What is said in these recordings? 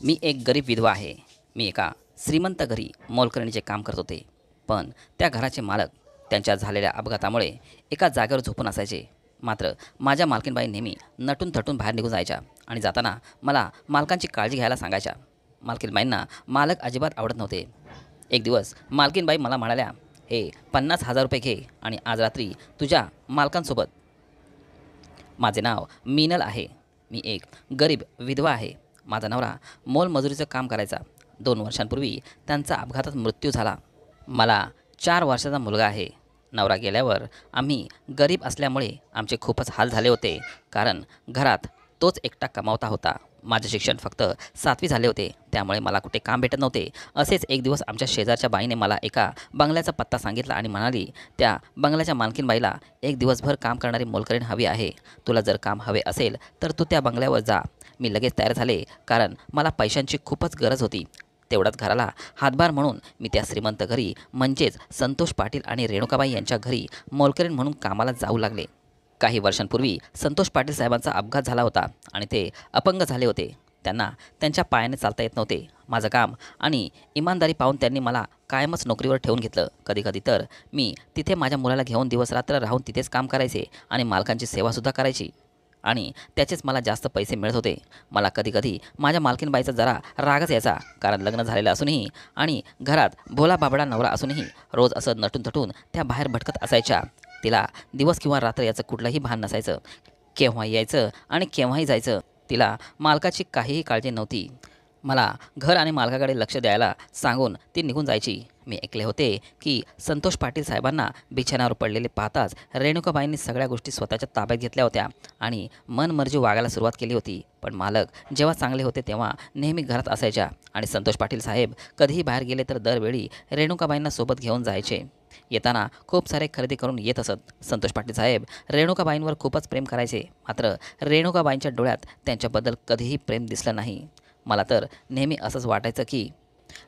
मी एक गरीब विधवा आहे. मी एका श्रीमंत घरी मोलकरणीचे काम करत होते. पण त्या घराचे मालक त्यांच्या झालेल्या अपघातामुळे एका जागेवर झोपून असायचे. मात्र माझ्या मालकीनबाई नेहमी नटून थटून बाहेर निघून जायच्या आणि जाताना मला मालकांची काळजी घ्यायला सांगायच्या. मालकीनबाईंना मालक अजिबात आवडत नव्हते. एक दिवस मालकीनबाई मला म्हणाल्या, "हे 50,000 रुपये घे आणि आज रात्री तुझ्या मालकांसोबत." माझे नाव मीनल आहे. मी एक गरीब विधवा आहे. माझा नवरा मोलमजुरीचं काम करायचा. 2 वर्षांपूर्वी त्यांचा अपघातात मृत्यू झाला. मला 4 वर्षाचा मुलगा आहे. नवरा गेल्यावर आम्ही गरीब असल्यामुळे आमचे खूपच हाल झाले होते. कारण घरात तोच एकटा कमावता होता. माझे शिक्षण फक्त 7वी झाले होते, त्यामुळे मला कुठे काम भेटत नव्हते. असेच एक दिवस आमच्या शेजारच्या बाईने मला एका बंगल्याचा पत्ता सांगितला आणि म्हणाली, "त्या बंगल्याच्या मालकीनबाईला एक दिवसभर काम करणारी मोलकरीण हवी आहे. तुला जर काम हवे असेल तर तू त्या बंगल्यावर जा." मी लगेच तयार झाले, कारण मला पैशांची खूपच गरज होती. तेवढ्याच घराला हातभार म्हणून मी त्या श्रीमंत घरी म्हणजेच संतोष पाटील आणि रेणुकाबाई यांच्या घरी मोलकरीण म्हणून कामाला जाऊ लागले. काही वर्षांपूर्वी संतोष पाटील साहेबांचा अपघात झाला होता आणि ते अपंग झाले होते. त्यांना त्यांच्या पायाने चालता येत नव्हते. माझं काम आणि इमानदारी पाहून त्यांनी मला कायमच नोकरीवर ठेवून घेतलं. कधीकधी तर मी तिथे माझ्या मुलाला घेऊन दिवसरात्र राहून तिथेच काम करायचे आणि मालकांची सेवासुद्धा करायची आणि त्याचेच मला जास्त पैसे मिळत होते. मला कधीकधी माझ्या मालकीनबाईचा जरा रागच यायचा, कारण लग्न झालेलं असूनही आणि घरात भोला बाबडा नवरा असूनही रोज असं नटून थटून त्या बाहेर भटकत असायच्या. तिला दिवस किंवा रात्र याचं कुठलंही भान नसायचं. केव्हाही यायचं आणि केव्हाही जायचं. तिला मालकाची काहीही काळजी नव्हती. मला घर आणि मालकाकडे लक्ष द्यायला सांगून ती निघून जायची. मी ऐकले होते की संतोष पाटील साहेबांना बिछाण्यावर पडलेले पाहताच रेणुकाबाईंनी सगळ्या गोष्टी स्वतःच्या ताब्यात घेतल्या होत्या आणि मनमर्जी वागायला सुरुवात केली होती. पण मालक जेव्हा चांगले होते तेव्हा नेहमी घरात असायच्या आणि संतोष पाटील साहेब कधीही बाहेर गेले तर दरवेळी रेणुकाबाईंना सोबत घेऊन जायचे. येताना खूप सारे खरेदी करून येत असत. संतोष पाटील साहेब रेणुकाबाईंवर खूपच प्रेम करायचे. मात्र रेणुकाबाईंच्या डोळ्यात त्यांच्याबद्दल कधीही प्रेम दिसलं नाही. मला तर नेहमी असंच वाटायचं की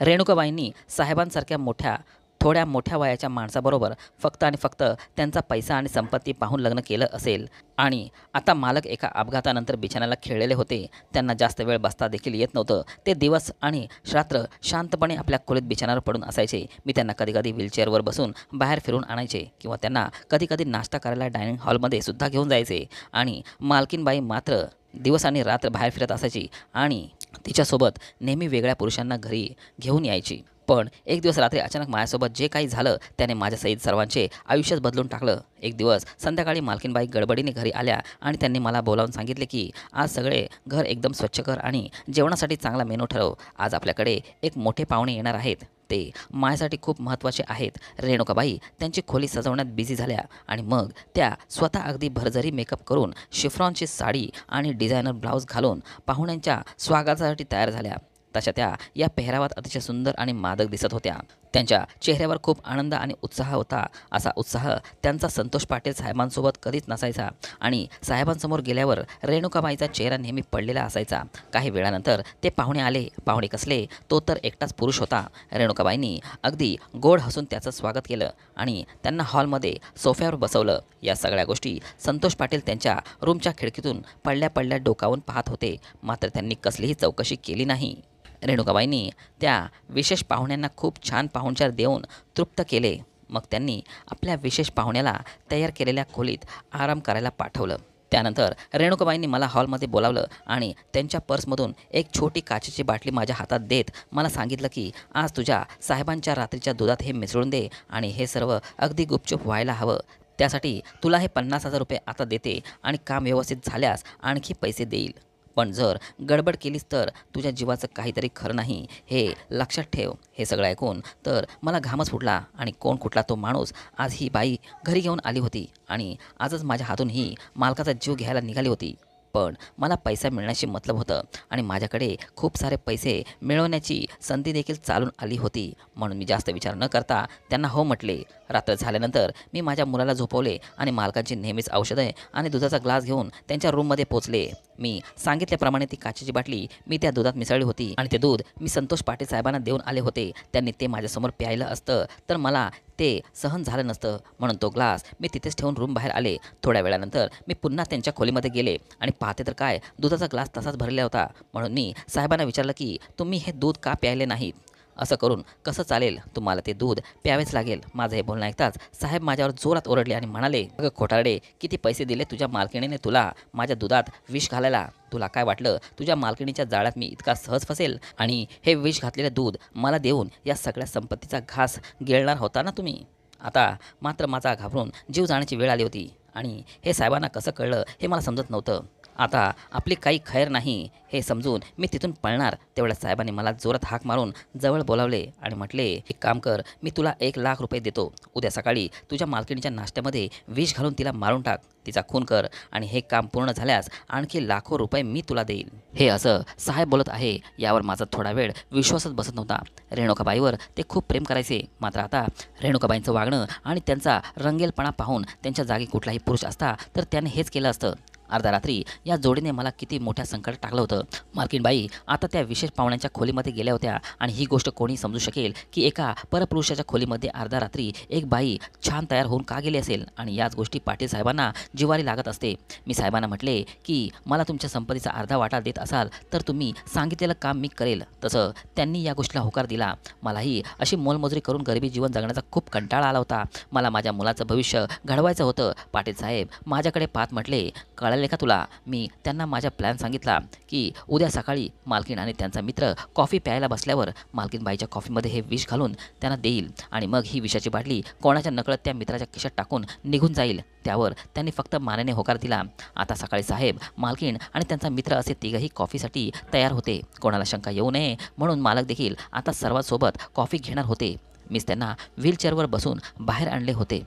रेणुकाबाईंनी साहेबांसारख्या थोड्या मोठ्या वयाच्या माणसाबरोबर फक्त आणि फक्त त्यांचा पैसा आणि संपत्ती पाहून लग्न केलं असेल. आणि आता मालक एका अपघातानंतर बिछाण्याला खिळलेले होते. त्यांना जास्त वेळ बसता देखील येत नव्हतं. ते दिवस आणि रात्र शांतपणे आपल्या खोलीत बिछाण्यावर पडून असायचे. मी त्यांना कधीकधी व्हीलचेअरवर बसून बाहेर फिरून आणायचे किंवा त्यांना कधीकधी नाश्ता करायला डायनिंग हॉलमध्ये सुद्धा घेऊन जायचे. आणि मालकीनबाई मात्र दिवस आणि रात्र बाहेर फिरत असायची आणि तिच्यासोबत नेहमी वेगळ्या पुरुषांना घरी घेऊन यायची. पण एक दिवस रात्री अचानक माझ्यासोबत जे काही झालं त्याने माझ्यासहित सर्वांचे आयुष्यच बदलून टाकलं. एक दिवस संध्याकाळी मालकीनबाई गडबडीने घरी आल्या आणि त्यांनी मला बोलावून सांगितले की आज सगळे घर एकदम स्वच्छ कर आणि जेवणासाठी चांगला मेनू ठरव. आज आपल्याकडे एक मोठे पाहुणे येणार आहेत. ते माझ्यासाठी खूप महत्त्वाचे आहेत. रेणुकाबाई त्यांची खोली सजवण्यात बिझी झाल्या आणि मग त्या स्वतः अगदी भरजरी मेकअप करून शिफ्रॉनची साडी आणि डिझायनर ब्लाऊज घालून पाहुण्यांच्या स्वागतासाठी तयार झाल्या. तशा त्या या पेहरावात अतिशय सुंदर आणि मादक दिसत होत्या. त्यांच्या चेहऱ्यावर खूप आनंद आणि उत्साह होता. असा उत्साह त्यांचा संतोष पाटील साहेबांसोबत कधीच नसायचा आणि साहेबांसमोर गेल्यावर रेणुकाबाईचा चेहरा नेहमी पडलेला असायचा. काही वेळानंतर ते पाहुणे आले. पाहुणे कसले, तो तर एकटाच पुरुष होता. रेणुकाबाईंनी अगदी गोड हसून त्याचं स्वागत केलं आणि त्यांना हॉलमध्ये सोफ्यावर बसवलं. या सगळ्या गोष्टी संतोष पाटील त्यांच्या रूमच्या खिडकीतून पडल्या पडल्या डोकावून पाहत होते. मात्र त्यांनी कसलीही चौकशी केली नाही. रेणुकाबाईंनी त्या विशेष पाहुण्यांना खूप छान पाहुणचार देऊन तृप्त केले. मग त्यांनी आपल्या विशेष पाहुण्याला तयार केलेल्या खोलीत आराम करायला पाठवलं. त्यानंतर रेणुकाबाईंनी मला हॉलमध्ये बोलावलं आणि त्यांच्या पर्समधून एक छोटी काचेची बाटली माझ्या हातात देत मला सांगितलं की आज तुझ्या साहेबांच्या रात्रीच्या दुधात हे मिसळून दे आणि हे सर्व अगदी गुपचूप व्हायला हवं. त्यासाठी तुला हे 50,000 रुपये आता देते आणि काम व्यवस्थित झाल्यास आणखी पैसे देईल. पण जर गडबड केलीस तर तुझ्या जीवाचं काहीतरी खरं नाही, हे लक्षात ठेव. हे सगळं ऐकून तर मला घामच फुटला. आणि कोण कुठला तो माणूस आज ही बाई घरी घेऊन आली होती आणि आजच माझ्या हातून ही मालकाचा जीव घ्यायला निघाली होती. पण मला पैसा मिळण्याशी मतलब होतं आणि माझ्याकडे खूप सारे पैसे मिळवण्याची संधी देखील चालून आली होती. म्हणून मी जास्त विचार न करता त्यांना हो म्हटले. रात्र झाल्यानंतर मी माझ्या मुलाला झोपवले आणि मालकांची नेहमीच औषधे आणि दुधाचा ग्लास घेऊन त्यांच्या रूममध्ये पोचले. मी सांगितल्याप्रमाणे ती काचेची बाटली मी त्या दुधात मिसळली होती आणि ते दूध मी संतोष पाटील साहेबांना देऊन आले होते. त्यांनी ते माझ्यासमोर प्यायलं असतं तर मला ते सहन झालं नसतं म्हणून तो ग्लास मी तिथेच ठेवून रूम बाहेर आले. थोड्या वेळानंतर मी पुन्हा त्यांच्या खोलीमध्ये गेले आणि पाहते तर काय, दुधाचा ग्लास तसाच भरलेला होता. म्हणून मी साहेबांना विचारलं की तुम्ही हे दूध का प्यायले नाहीत? असं करून कसं चालेल, तुम्हाला ते दूध प्यावेच लागेल. माझं हे बोलणं ऐकताच साहेब माझ्यावर जोरात ओरडले आणि म्हणाले, अगं खोटारडे, किती पैसे दिले तुझ्या मालकिणीने तुला माझ्या दुधात विष घालायला? तुला काय वाटलं तुझ्या मालकिणीच्या जाळ्यात मी इतका सहज फसेल? आणि हे विष घातलेलं दूध मला देऊन या सगळ्या संपत्तीचा घास गिळणार होता ना तुम्ही? आता मात्र माझा घाबरून जीव जाण्याची वेळ आली होती आणि हे साहेबांना कसं कळलं हे मला समजत नव्हतं. आता आपली काही खैर नाही हे समजून मी तिथून पळणार तेवढ्या साहेबांनी मला जोरात हाक मारून जवळ बोलावले आणि म्हटले, एक काम कर, मी तुला 1,00,000 रुपये देतो. उद्या सकाळी तुझ्या मालकिणीच्या नाश्त्यामध्ये विष घालून तिला मारून टाक, तिचा खून कर आणि हे काम पूर्ण झाल्यास आणखी लाखो रुपये मी तुला देईल. हे असं साहेब बोलत आहे यावर माझा थोडा वेळ विश्वासच बसत नव्हता. रेणुकाबाईवर ते खूप प्रेम करायचे, मात्र आता रेणुकाबाईंचं वागणं आणि त्यांचा रंगेलपणा पाहून त्यांच्या जागी कुठलाही पुरुष असता तर त्याने हेच केलं असतं. अर्ध्या रात्री या जोडीने मला किती मोठ्या संकटात टाकलं होतं. मालकीनबाई आता त्या विशेष पाहुण्यांच्या खोलीमध्ये गेल्या होत्या आणि ही गोष्ट कोणी समजू शकेल की एका परपुरुषाच्या खोलीमध्ये अर्ध्या रात्री एक बाई छान तयार होऊन का गेली असेल? आणि याच गोष्टी पाटील साहेबांना जिवारी लागत असते. मी साहेबांना म्हटले की मला तुमच्या संपत्तीचा अर्धा वाटा देत असाल तर तुम्ही सांगितलेलं काम मी करेल. तसं त्यांनी या गोष्टीला होकार दिला. मलाही अशी मोलमजुरी करून गरिबी जीवन जगण्याचा खूप कंटाळा आला होता. मला माझ्या मुलाचं भविष्य घडवायचं होतं. पाटील साहेब माझ्याकडे पाहत म्हटले, कळले का तुला? मी त्यांना माझा प्लॅन सांगितला की उद्या सकाळी मालकीण आणि त्यांचा मित्र कॉफी प्यायला बसल्यावर मालकीनबाईच्या कॉफीमध्ये हे विष घालून त्यांना देईल आणि मग ही विषाची बाटली कोणाच्या नकळत त्या मित्राच्या खिशात टाकून निघून जाईल. त्यावर त्यांनी फक्त मानेने होकार दिला. आता सकाळी साहेब, मालकीण आणि त्यांचा मित्र असे तिघही कॉफीसाठी तयार होते. कोणाला शंका येऊ नये म्हणून मालक देखील आता सर्वांसोबत कॉफी घेणार होते. मीच त्यांना व्हीलचेअरवर बसून बाहेर आणले होते.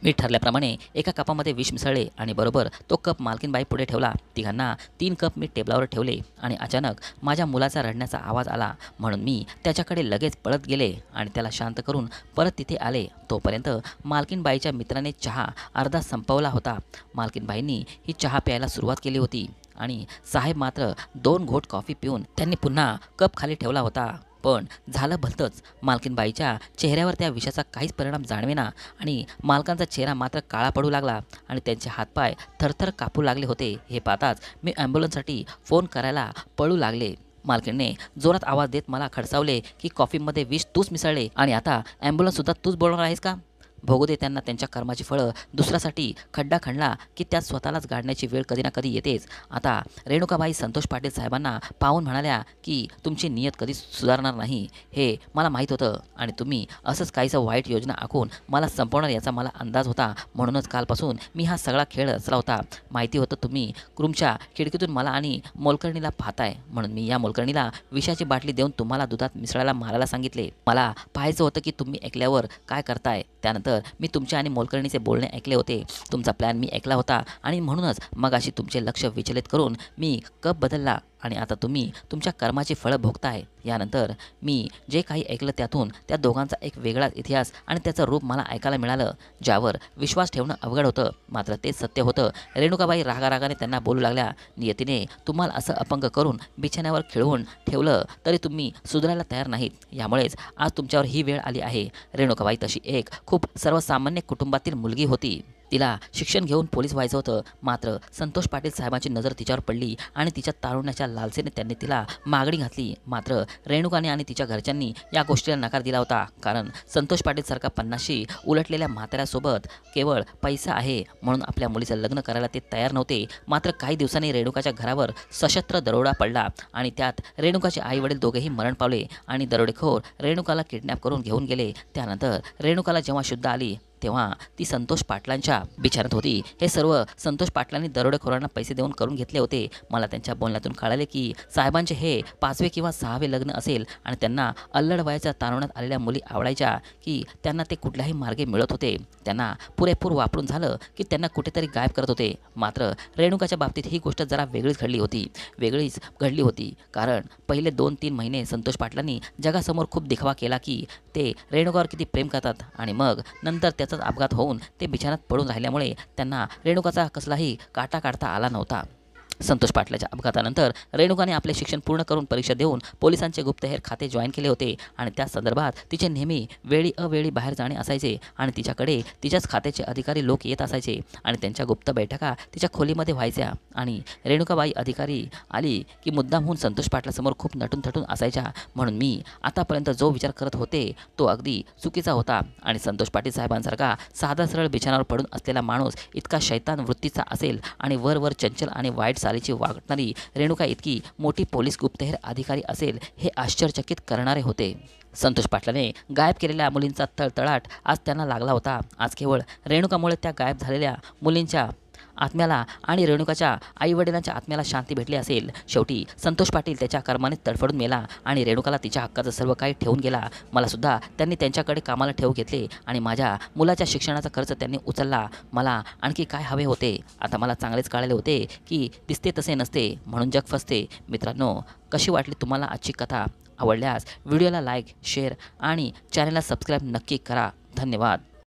मी ठरल्याप्रमाणे एका कपामध्ये विष मिसळले आणि बरोबर तो कप मालकीनबाई पुढे ठेवला. तिघांना 3 कप मी टेबलावर ठेवले आणि अचानक माझ्या मुलाचा रडण्याचा आवाज आला म्हणून मी त्याच्याकडे लगेच पळत गेले आणि त्याला शांत करून परत तिथे आले. तोपर्यंत मालकीनबाईच्या मित्राने चहा अर्धा संपवला होता. मालकीनबाईंनी ही चहा प्यायला सुरुवात केली होती आणि साहेब मात्र 2 घोट कॉफी पिऊन त्यांनी पुन्हा कप खाली ठेवला होता. पण झालं भलतंच. मालकीनबाईच्या चेहऱ्यावर त्या विषाचा काहीच परिणाम जाणवेना आणि मालकांचा चेहरा मात्र काळा पडू लागला आणि त्यांचे हातपाय थरथर कापू लागले होते. हे पाहताच मी ॲम्ब्युलन्ससाठी फोन करायला पळू लागले. मालकीणने जोरात आवाज देत मला खडसावले की कॉफीमध्ये विष तूच मिसळले आणि आता ॲम्ब्युलन्ससुद्धा तूच बोलणार आहेस का? भोगू दे त्यांना त्यांच्या कर्माची फळं. दुसऱ्यासाठी खड्डा खणला की त्यात स्वतःलाच गाडण्याची वेळ कधी ना कधी येतेच. आता रेणुकाबाई संतोष पाटील साहेबांना पाहून म्हणाल्या की तुमची नियत कधीच सुधारणार नाही हे मला माहीत होतं आणि तुम्ही असंच काहीसं वाईट योजना आखून मला संपवणार याचा मला अंदाज होता. म्हणूनच कालपासून मी हा सगळा खेळ रचला होता. माहिती होतं तुम्ही रूमच्या खिडकीतून मला आणि मोलकर्णीला पाहताय म्हणून मी या मोलकर्णीला विषाची बाटली देऊन तुम्हाला दुधात मिसळायला मारायला सांगितले. मला पाहायचं होतं की तुम्ही ऐकल्यावर काय करताय. त्यानंतर मी तुमचे आणि मोलकर्णीचे बोलणे ऐकले होते. तुमचा प्लॅन मी ऐकला होता आणि म्हणूनच मगाशी तुमचे लक्ष विचलित करून मी कप बदलला आणि आता तुम्ही तुमच्या कर्माची फळं भोगताय. यानंतर मी जे काही ऐकलं त्यातून त्या दोघांचा एक वेगळाच इतिहास आणि त्याचं रूप मला ऐकायला मिळालं ज्यावर विश्वास ठेवणं अवघड होतं. मात्र ते सत्य होतं. रेणुकाबाई रागारागाने त्यांना बोलू लागल्या, नियतीने तुम्हाला असं अपंग करून बिछाण्यावर खिळवून ठेवलं तरी तुम्ही सुधारायला तयार नाहीत. यामुळेच आज तुमच्यावर ही वेळ आली आहे. रेणुकाबाई तशी एक खूप सर्वसामान्य कुटुंबातील मुलगी होती. तिला शिक्षण घेऊन पोलीस व्हायचं होतं. मात्र संतोष पाटील साहेबांची नजर तिच्यावर पडली आणि तिच्या तारुण्याच्या लालसेने त्यांनी तिला मागणी घातली. मात्र रेणुकाने आणि तिच्या घरच्यांनी या गोष्टीला नकार दिला होता. कारण संतोष पाटीलसारखा 50शी उलटलेल्या म्हाताऱ्यासोबत केवळ पैसा आहे म्हणून आपल्या मुलीचं लग्न करायला ते तयार नव्हते. मात्र काही दिवसांनी रेणुकाच्या घरावर सशस्त्र दरोडा पडला आणि त्यात रेणुकाचे आई वडील दोघेही मरण पावले आणि दरोडेखोर रेणुकाला किडनॅप करून घेऊन गेले. त्यानंतर रेणुकाला जेव्हा शुद्ध आली तेव्हा ती संतोष पाटलांच्या बिचारत होती. हे सर्व संतोष पाटलांनी दरोडेखोरांना पैसे देऊन करून घेतले होते. मला त्यांच्या बोलण्यातून कळाले की साहेबांचे हे 5वे किंवा 6वे लग्न असेल आणि त्यांना अल्लड वयाच्या तारुण्यात आलेल्या मुली आवडायच्या की त्यांना ते कुठल्याही मार्गे मिळत होते. त्यांना पुरेपूर वापरून झालं की त्यांना कुठेतरी गायब करत होते. मात्र रेणुकाच्या बाबतीत ही गोष्ट जरा वेगळीच घडली होती. कारण पहिले 2-3 महिने संतोष पाटलांनी जगासमोर खूप दिखावा केला की ते रेणुकावर किती प्रेम करतात आणि मग नंतर त्याचाच अपघात होऊन ते बिछाण्यात पडून राहिल्यामुळे त्यांना रेणुकाचा कसलाही काटा काढता आला नव्हता. संतोष पाटलाच्या अपघातानंतर रेणुकाने आपले शिक्षण पूर्ण करून परीक्षा देऊन पोलिसांचे गुप्तहेर खाते जॉईन केले होते आणि त्या संदर्भात तिचे नेहमी वेळी अवेळी बाहेर जाणे असायचे आणि तिच्याकडे तिच्याच खात्याचे अधिकारी लोक येत असायचे आणि त्यांच्या गुप्त बैठका तिच्या खोलीमध्ये व्हायच्या आणि रेणुकाबाई अधिकारी आली की मुद्दामहून संतोष पाटलासमोर खूप नटून थटून असायच्या. म्हणून मी आतापर्यंत जो विचार करत होते तो अगदी चुकीचा होता आणि संतोष पाटील साहेबांसारखा साधा सरळ बिछाणावर पडून असलेला माणूस इतका शैतान वृत्तीचा असेल आणि वरवर चंचल आणि वाईट चालीची वागणारी रेणुका इतकी मोठी पोलीस गुप्तहेर अधिकारी असेल हे आश्चर्यचकित करणारे होते. संतोष पाटलाने गायब केलेल्या मुलींचा तळतळाट आज त्यांना लागला होता. आज केवळ रेणुकामुळे त्या गायब झालेल्या मुलींच्या आत्म्याला आणि रेणुकाच्या आईवडिलांच्या आत्म्याला शांती भेटली असेल. शेवटी संतोष पाटील त्याच्या कर्माने तडफडून मेला आणि रेणुकाला तिच्या हक्काचं सर्व काही ठेवून गेला. मलासुद्धा त्यांनी त्यांच्याकडे कामाला ठेवू घेतले आणि माझ्या मुलाच्या शिक्षणाचा खर्च त्यांनी उचलला. मला आणखी काय हवे होते? आता मला चांगलेच कळाले होते की दिसते तसे नसते म्हणून जग फसते. मित्रांनो, कशी वाटली तुम्हाला आजची कथा? आवडल्यास व्हिडिओला लाईक, शेअर आणि चॅनलला सबस्क्राईब नक्की करा. धन्यवाद.